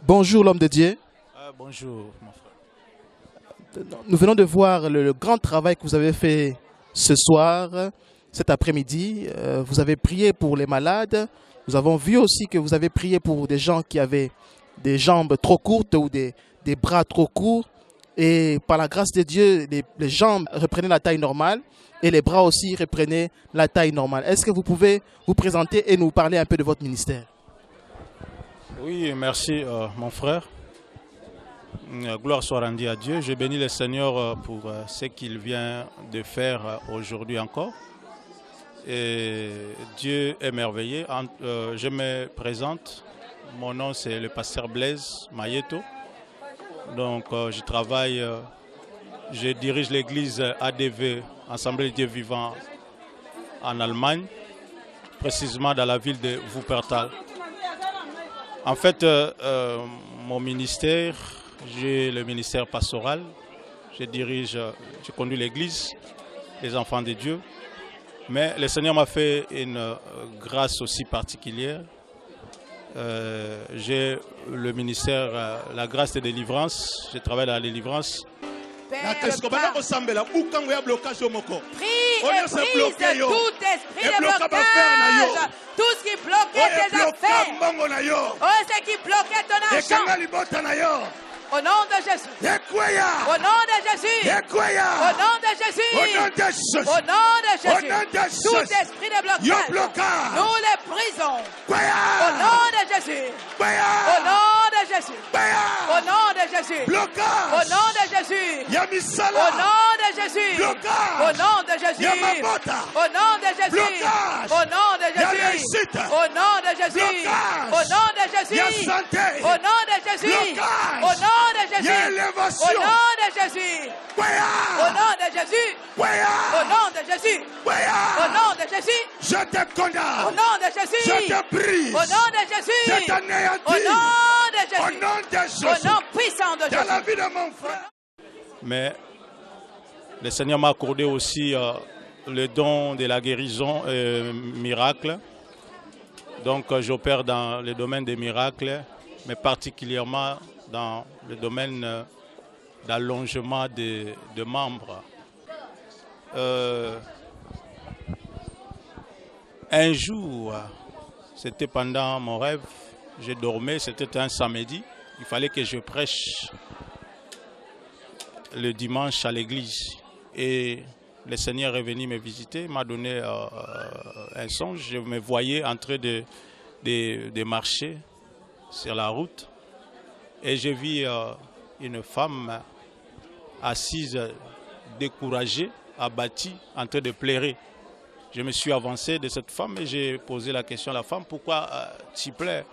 Bonjour l'homme de Dieu. Bonjour mon frère. Nous venons de voir le grand travail que vous avez fait ce soir, cet après-midi. Vous avez prié pour les malades. Nous avons vu aussi que vous avez prié pour des gens qui avaient des jambes trop courtes ou des bras trop courts. Et par la grâce de Dieu, les jambes reprenaient la taille normale et les bras aussi reprenaient la taille normale. Est-ce que vous pouvez vous présenter et nous parler un peu de votre ministère? Oui, merci mon frère. Gloire soit rendue à Dieu. Je bénis le Seigneur pour ce qu'il vient de faire aujourd'hui encore. Et Dieu est merveilleux. Je me présente. Mon nom c'est le pasteur Blaise Mayeto. Donc je travaille, je dirige l'église ADV, Assemblée de Dieu Vivant, en Allemagne, précisément dans la ville de Wuppertal. En fait, mon ministère, j'ai le ministère pastoral, je conduis l'église, les enfants de Dieu. Mais le Seigneur m'a fait une grâce aussi particulière. J'ai le ministère, la grâce de délivrance, je travaille dans la délivrance. Prie et brise de tout esprit de blocage, tout ce qui bloquait tes affaires, ce qui bloquait ton argent. Au nom de Jésus. Au nom de Jésus. Au nom de Jésus. Au nom de Jésus. Tout esprit de blocage, nous les brisons. Au nom de Jésus. Au nom de Jésus. Au nom de Jésus. Au nom de Jésus. Au nom de Jésus. Au nom de Jésus. Au nom de Jésus. Au nom de Jésus. Au nom de Jésus. Au nom de Jésus. Au nom de Jésus. Au nom de Jésus. Au nom de Jésus. Au nom de Jésus. Au nom de Jésus. Au nom de Jésus. Je te condamne. Au nom de Jésus. Je te brise. Au nom de Jésus. Je t'anéantis. Au nom de Jésus. Au nom de Jésus. Au nom puissant de Jésus. Dans la vie de mon frère. Mais le Seigneur m'a accordé aussi le don de la guérison miracle. Donc j'opère dans le domaine des miracles, mais particulièrement dans le domaine d'allongement de membres. Un jour, c'était pendant mon rêve, je dormais, c'était un samedi, il fallait que je prêche le dimanche à l'église. Et le Seigneur est venu me visiter, il m'a donné un songe, je me voyais en train de marcher sur la route. Et j'ai vu une femme assise, découragée, abattue, en train de pleurer. Je me suis avancé de cette femme et j'ai posé la question à la femme, pourquoi tu pleures?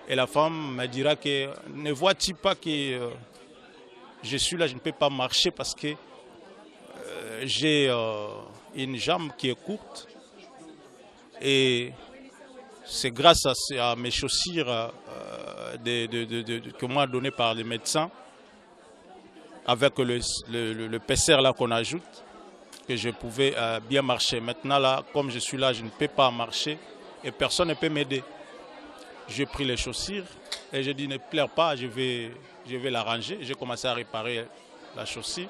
Et la femme me dira que ne vois-tu pas que je suis là, je ne peux pas marcher parce que j'ai une jambe qui est courte. Et c'est grâce à mes chaussures que m'a donné par les médecins, avec le PCR là qu'on ajoute, que je pouvais bien marcher. Maintenant là, comme je suis là, je ne peux pas marcher et personne ne peut m'aider. J'ai pris les chaussures et j'ai dit ne pleure pas, je vais l'arranger. J'ai commencé à réparer la chaussure.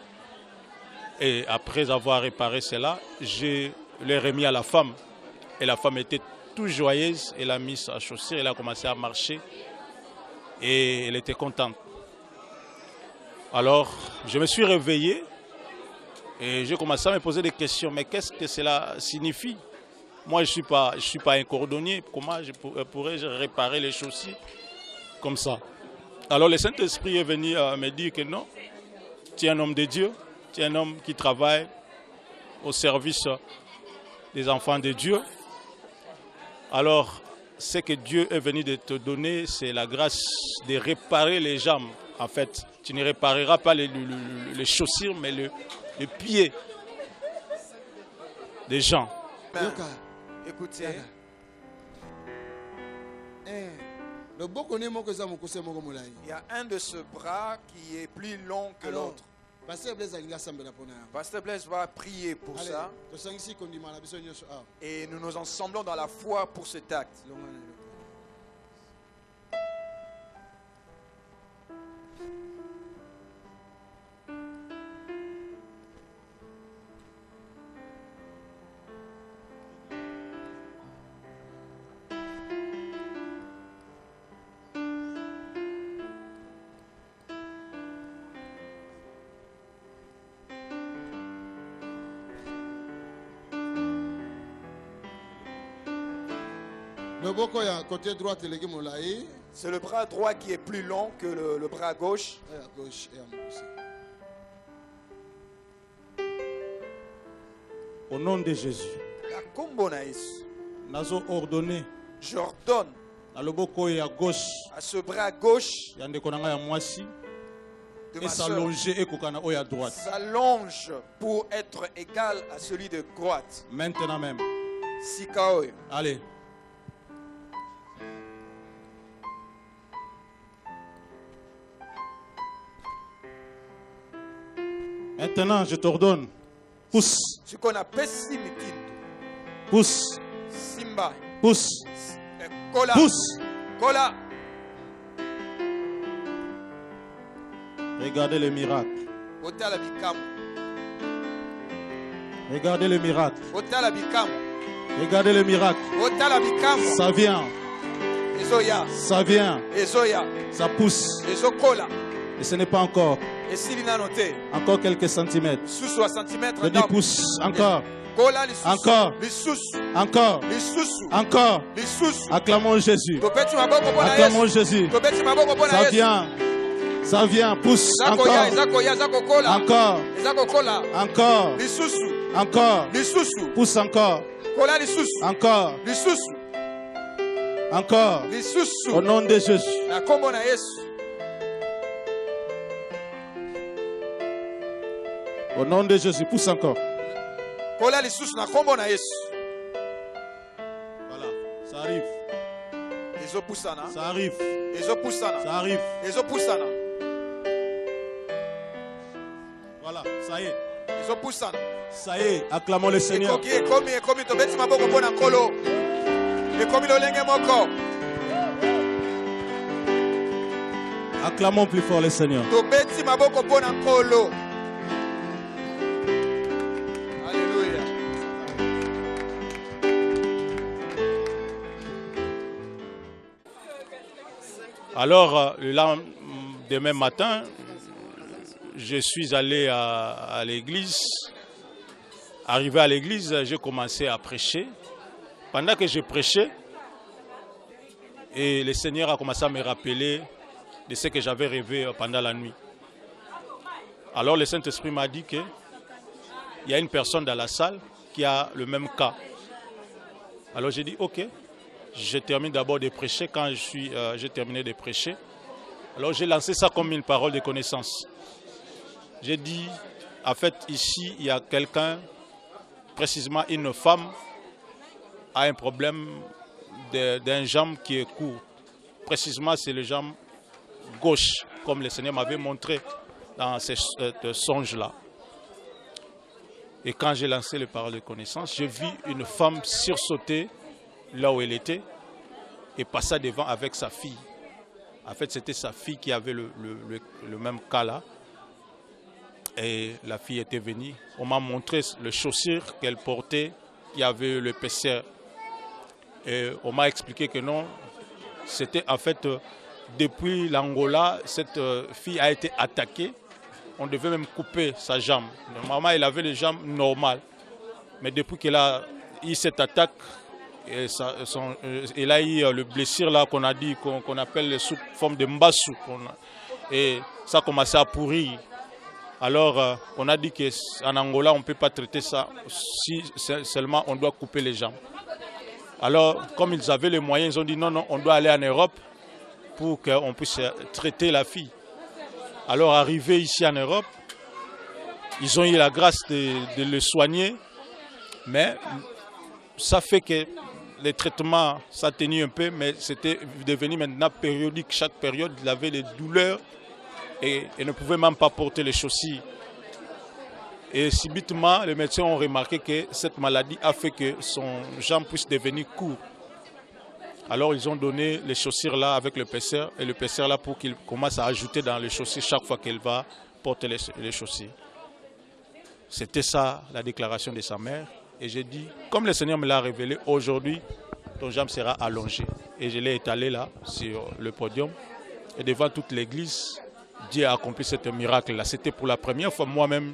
Et après avoir réparé cela, je l'ai remis à la femme. Et la femme était toute joyeuse, elle a mis sa chaussure, elle a commencé à marcher et elle était contente. Alors, je me suis réveillé et j'ai commencé à me poser des questions. Mais qu'est-ce que cela signifie? Moi, je ne suis pas un cordonnier. Comment pourrais-je réparer les chaussures comme ça? Alors, le Saint-Esprit est venu me dire que non, tu es un homme de Dieu, tu es un homme qui travaille au service des enfants de Dieu. Alors, ce que Dieu est venu de te donner, c'est la grâce de réparer les jambes. En fait, tu ne répareras pas les chaussures, mais le pied des gens. Écoutez. Il y a un de ce bras qui est plus long que l'autre. Pasteur Blaise va prier pour ça. Et nous nous ensemblons dans la foi pour cet acte. C'est le bras droit qui est plus long que le bras gauche. Au nom de Jésus, J'ordonne à ce bras gauche de ma soeur s'allonge pour être égal à celui de droite. maintenant même. Sikaoyo. Allez. Maintenant, je t'ordonne. Pousse. Ce qu'on appelle Simikin. Pousse. Simba. Pousse. Kola. Pousse. Kola. Regardez le miracle. Otala bikam. Regardez le miracle. Otala bikam. Regardez le miracle. Otala bikam. Ça vient. Ezoya. Ça vient. Ezoya. Ça pousse. Ezokola. Et ce n'est pas encore. Et s'il n'a noté. Encore quelques centimètres. Sous 60 centimètres. Je dis pousse. Encore. Kola les sous. Encore. Les sous. Encore. Les sous. Encore. Les sous. Acclamons Jésus. Acclamons Jésus. Ça vient. Ça vient. Pousse. Encore. Encore. Encore. Encore. Pousse encore. Encore. Encore. Au nom de Jésus. Au nom de Jésus. Pousse encore. Voilà. Ça arrive. Ça arrive. Ça arrive. Voilà. Ça y est. Ça y est. Acclamons le Seigneur. Acclamons plus fort le Seigneur. Alléluia. Alors, le lendemain matin, je suis allé à l'église. Arrivé à l'église, j'ai commencé à prêcher. Pendant que je prêchais, et le Seigneur a commencé à me rappeler de ce que j'avais rêvé pendant la nuit. Alors le Saint-Esprit m'a dit qu'il y a une personne dans la salle qui a le même cas. Alors j'ai dit ok, je termine d'abord de prêcher. Quand j'ai terminé de prêcher, alors j'ai lancé ça comme une parole de connaissance. J'ai dit, en fait ici il y a quelqu'un, précisément une femme, a un problème d'un jambe qui est court. Précisément, c'est le jambe gauche, comme le Seigneur m'avait montré dans ce songe-là. Et quand j'ai lancé les paroles de connaissance, j'ai vu une femme sursauter là où elle était et passer devant avec sa fille. En fait, c'était sa fille qui avait le même cas là. Et la fille était venue. On m'a montré les chaussures qu'elle portait, qui avait l'épaisseur. Et on m'a expliqué que non, c'était en fait depuis l'Angola, cette fille a été attaquée. On devait même couper sa jambe. Normalement, elle avait les jambes normales. Mais depuis qu'elle a eu cette attaque, elle a eu le blessure là qu'on a dit, qu'on appelle sous forme de mbassou. Et ça a commencé à pourrir. Alors, on a dit qu'en Angola, on ne peut pas traiter ça si seulement on doit couper les jambes. Alors, comme ils avaient les moyens, ils ont dit non, non, on doit aller en Europe pour qu'on puisse traiter la fille. Alors, arrivé ici en Europe, ils ont eu la grâce de le soigner, mais ça fait que les traitements, ça tenait un peu, mais c'était devenu maintenant périodique. Chaque période, il avait des douleurs et ne pouvait même pas porter les chaussures. Et subitement, les médecins ont remarqué que cette maladie a fait que son jambe puisse devenir court. Alors ils ont donné les chaussures là avec le pesseur et le pesseur là pour qu'il commence à ajouter dans les chaussures chaque fois qu'elle va porter les chaussures. C'était ça la déclaration de sa mère. Et j'ai dit, comme le Seigneur me l'a révélé, aujourd'hui, ton jambe sera allongée. Et je l'ai étalé là, sur le podium. Et devant toute l'église, Dieu a accompli ce miracle-là. C'était pour la première fois, moi-même,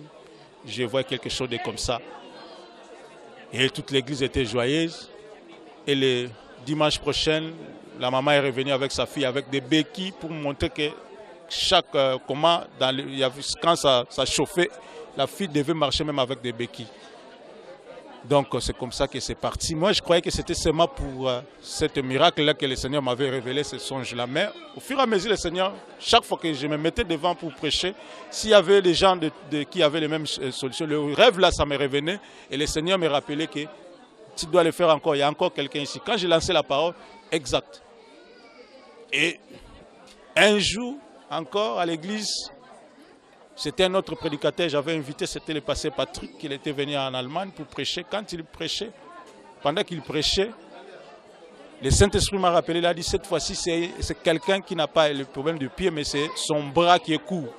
je vois quelque chose de comme ça. Et toute l'église était joyeuse. Et le dimanche prochain, la maman est revenue avec sa fille, avec des béquilles pour montrer que quand ça chauffait, la fille devait marcher même avec des béquilles. Donc c'est comme ça que c'est parti. Moi je croyais que c'était seulement pour ce miracle-là que le Seigneur m'avait révélé, ce songe-là. Mais au fur et à mesure, le Seigneur, chaque fois que je me mettais devant pour prêcher, s'il y avait des gens qui avaient les mêmes solutions, le rêve-là, ça me revenait. Et le Seigneur me rappelait que tu dois le faire encore, il y a encore quelqu'un ici. Quand j'ai lancé la parole, exact. Et un jour, encore à l'église, c'était un autre prédicateur, j'avais invité, c'était le pasteur Patrick, il était venu en Allemagne pour prêcher. Quand il prêchait, pendant qu'il prêchait, le Saint-Esprit m'a rappelé, il a dit, cette fois-ci, c'est quelqu'un qui n'a pas le problème du pied, mais c'est son bras qui est court.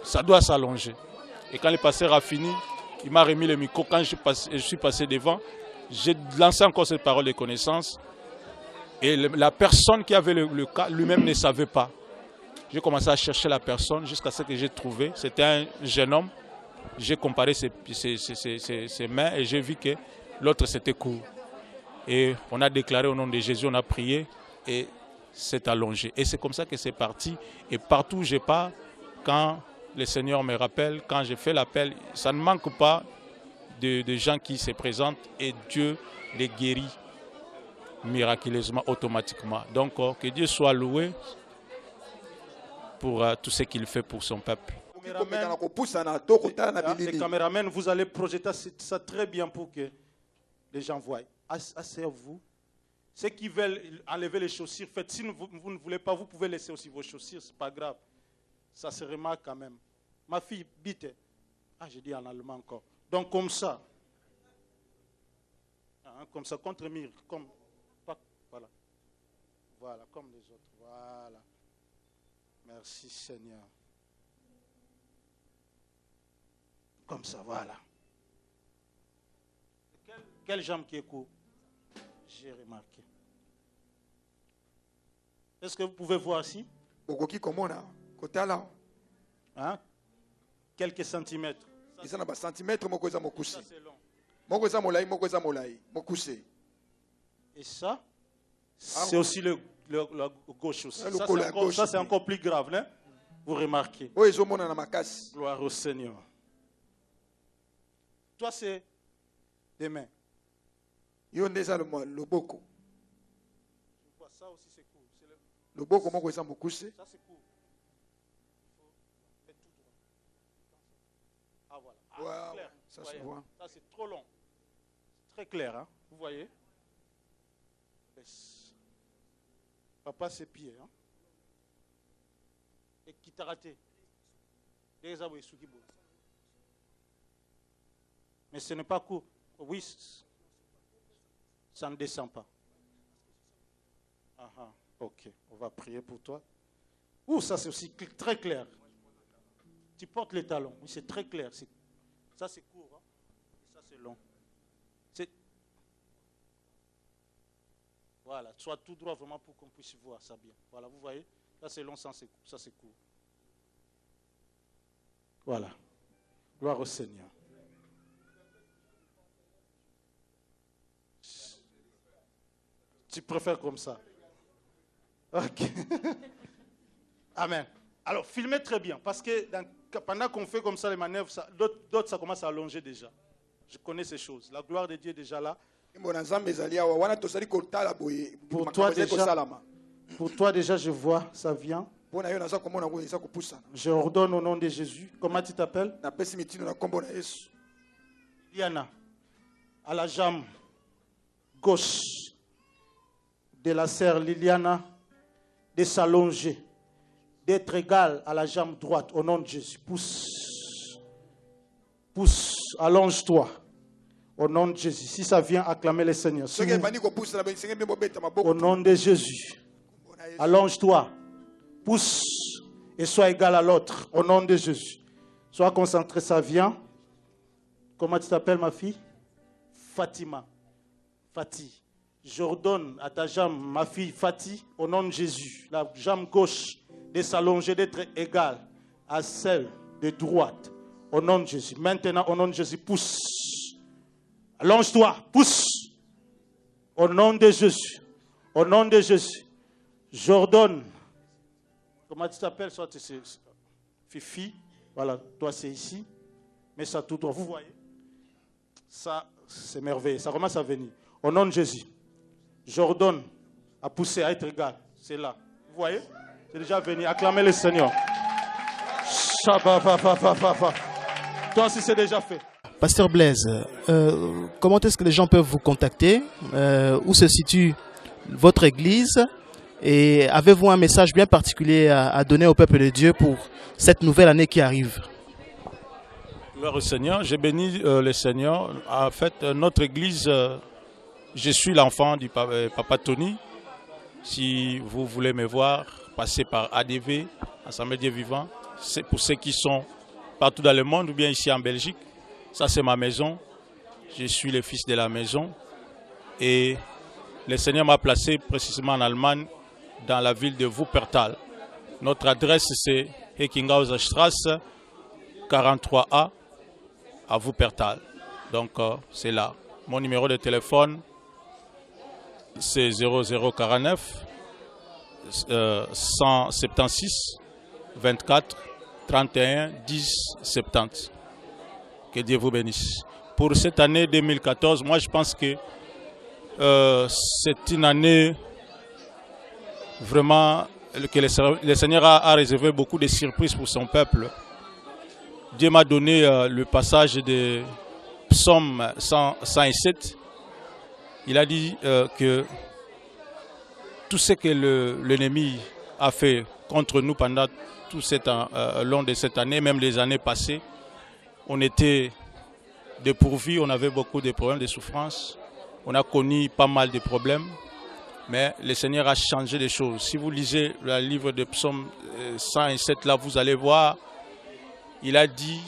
Ça doit s'allonger. Et quand le pasteur a fini, il m'a remis le micro. Quand je suis passé devant, j'ai lancé encore cette parole de connaissance. Et la personne qui avait le cas, lui-même ne savait pas. J'ai commencé à chercher la personne jusqu'à ce que j'ai trouvé. C'était un jeune homme. J'ai comparé ses mains et j'ai vu que l'autre c'était court. Et on a déclaré au nom de Jésus, on a prié et c'est allongé. Et c'est comme ça que c'est parti. Et partout où je pars, quand le Seigneur me rappelle, quand je fais l'appel, ça ne manque pas de gens qui se présentent et Dieu les guérit miraculeusement, automatiquement. Donc que Dieu soit loué pour tout ce qu'il fait pour son peuple. Les caméramans, vous allez projeter ça très bien pour que les gens voient. Asseyez-vous. Ceux qui veulent enlever les chaussures, faites. Si vous ne voulez pas, vous pouvez laisser aussi vos chaussures, c'est pas grave. Ça se remarque quand même. Ma fille, bitte. Ah, j'ai dit en allemand encore. Donc comme ça. Comme ça, contre mur. Comme, voilà. Voilà, comme les autres. Voilà. Merci Seigneur. Comme ça, voilà. Quelle jambe qui est courte? J'ai remarqué. Est-ce que vous pouvez voir ici? Hein? Quelques centimètres. Ça c'est long. Et ça, c'est aussi la gauche aussi. Ça c'est encore plus grave, hein? Vous remarquez. Gloire au Seigneur. Toi c'est des mains. Ça aussi c'est court. Ça c'est court. Ah voilà. Ah, clair. Ça c'est trop long. Très clair, hein? Vous voyez? Papa, c'est pied. Hein? Et qui t'a raté? Mais ce n'est pas court. Oui, ça ne descend pas. Ah, ok, on va prier pour toi. Ouh, ça c'est aussi très clair. Tu portes les talons. Oui, c'est très clair. Ça c'est court. Hein? Et ça c'est long. Voilà, sois tout droit vraiment pour qu'on puisse voir ça bien. Voilà, vous voyez, là c'est long, ça c'est court. Voilà, gloire au Seigneur. Tu préfères comme ça? Ok. Amen. Alors, filmez très bien, parce que pendant qu'on fait comme ça les manœuvres, d'autres ça commence à allonger déjà. Je connais ces choses. La gloire de Dieu est déjà là. Pour toi déjà, je vois, ça vient. Je ordonne au nom de Jésus. Comment tu t'appelles? Liliana, à la jambe gauche de la sœur Liliana, de s'allonger, d'être égale à la jambe droite, au nom de Jésus. Pousse. pousse, allonge-toi. Au nom de Jésus. Si ça vient, acclamer le Seigneur. Au nom de Jésus. Allonge-toi. Pousse et sois égal à l'autre. Au nom de Jésus. Sois concentré, ça vient. Comment tu t'appelles, ma fille? Fatima. Fatih. J'ordonne à ta jambe, ma fille Fatih, au nom de Jésus, la jambe gauche de s'allonger, d'être égale à celle de droite. Au nom de Jésus. Maintenant, au nom de Jésus, pousse. Allonge-toi, pousse. Au nom de Jésus. Au nom de Jésus. J'ordonne. Comment tu t'appelles? Soit c'est Fifi. Voilà, toi c'est ici. Mais ça tout droit. Vous voyez? Ça, c'est merveilleux. Ça commence à venir. Au nom de Jésus. J'ordonne à pousser, à être égal. C'est là. Vous voyez? C'est déjà venu. Acclamez le Seigneur. Toi aussi, c'est déjà fait. Pasteur Blaise, comment est-ce que les gens peuvent vous contacter? Où se situe votre église? Et avez-vous un message bien particulier à donner au peuple de Dieu pour cette nouvelle année qui arrive? Gloire au Seigneur. J'ai béni le Seigneur. En fait, notre église, je suis l'enfant du Papa Tony. Si vous voulez me voir, passez par ADV, Assemblée Dieu Vivant. C'est pour ceux qui sont partout dans le monde ou bien ici en Belgique. Ça, c'est ma maison. Je suis le fils de la maison. Et le Seigneur m'a placé précisément en Allemagne, dans la ville de Wuppertal. Notre adresse, c'est Heckinghauser Straße, 43A, à Wuppertal. Donc, c'est là. Mon numéro de téléphone, c'est 0049 176 24 31 10 70. Que Dieu vous bénisse. Pour cette année 2014, moi je pense que c'est une année vraiment que le Seigneur a réservé beaucoup de surprises pour son peuple. Dieu m'a donné le passage de Psaume 107. Il a dit que tout ce que l'ennemi a fait contre nous pendant tout long de cette année, même les années passées, on était dépourvus, on avait beaucoup de problèmes, de souffrances. On a connu pas mal de problèmes, mais le Seigneur a changé les choses. Si vous lisez le livre de Psaume 107, là, vous allez voir, il a dit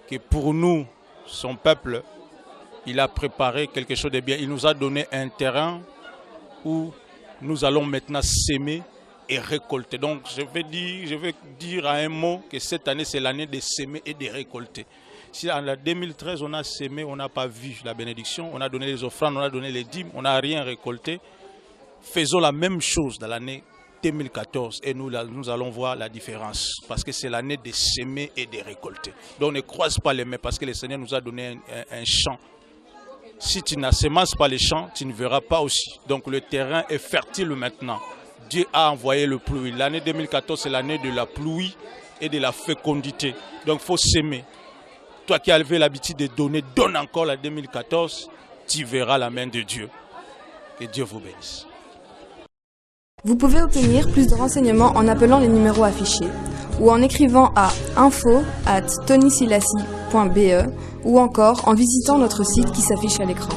que pour nous, son peuple, il a préparé quelque chose de bien. Il nous a donné un terrain où nous allons maintenant s'aimer et récolter. Donc je vais dire à un mot que cette année c'est l'année de s'aimer et de récolter. Si en 2013 on a s'aimé, on n'a pas vu la bénédiction, on a donné les offrandes, on a donné les dîmes, on n'a rien récolté. Faisons la même chose dans l'année 2014 et nous allons voir la différence. Parce que c'est l'année de s'aimer et de récolter. Donc ne croise pas les mains parce que le Seigneur nous a donné un champ. Si tu n'assemences pas les champs, tu ne verras pas aussi. Donc le terrain est fertile maintenant. Dieu a envoyé le pluie. L'année 2014, c'est l'année de la pluie et de la fécondité. Donc il faut s'aimer. Toi qui as levé l'habitude de donner, donne encore la 2014, tu verras la main de Dieu. Que Dieu vous bénisse. Vous pouvez obtenir plus de renseignements en appelant les numéros affichés ou en écrivant à info@tonysilassi.be ou encore en visitant notre site qui s'affiche à l'écran.